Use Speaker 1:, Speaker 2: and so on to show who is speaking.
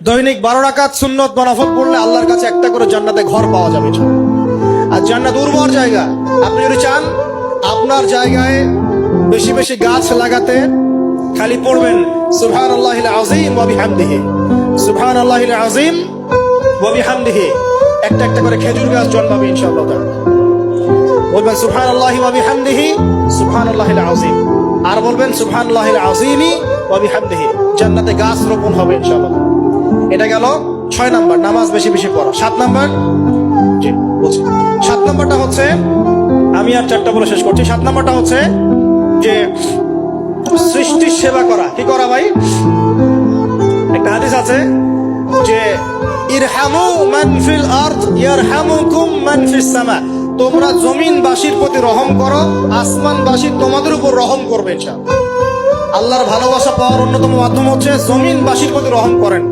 Speaker 1: দৈনিক 12 রাকাত সুন্নত বা নফল পড়লে আল্লাহর কাছে একটা করে জান্নাতে ঘর পাওয়া যাবে। আর জান্নাত উর্বর জায়গা। আপনি যদি চান আপনার জায়গায় বেশি বেশি গাছ লাগাতে, খালি পড়বেন সুবহানাল্লাহিল আযীম ওয়া বিহামদিহি, সুবহানাল্লাহিল আযীম ওয়া বিহামদিহি। একটা একটা করে খেজুর গাছ জন্মাবে ইনশাআল্লাহ তাআলা। বলবেন সুবহানাল্লাহি ওয়া বিহামদিহি, সুবহানাল্লাহিল আযীম। আর বলবেন সুবহানাল্লাহিল আযীমি ওয়া বিহামদিহি। জান্নাতে গাছ রোপণ হবে ইনশাআল্লাহ। এটা গেল 6 নাম্বার, নামাজ বেশি বেশি পড়া। 7 নাম্বার, জি বলছি, 7 নাম্বারটা হচ্ছে, আমি আর 4টা বলে শেষ করছি। 7 নাম্বারটা হচ্ছে যে সৃষ্টির সেবা করা। কি করা ভাই? একটা হাদিস আছে যে ইরহামু মান ফিল আরদ ইয়ারহামুকুম মান ফিস সামা। তোমরা জমিনবাসীর প্রতি রহম করো, আসমানবাসী তোমাদের উপর রহম করবে ইনশাআল্লাহ। আল্লাহর ভালোবাসা পাওয়ার অন্যতম মাধ্যম হচ্ছে জমিনবাসীর প্রতি রহম করেন।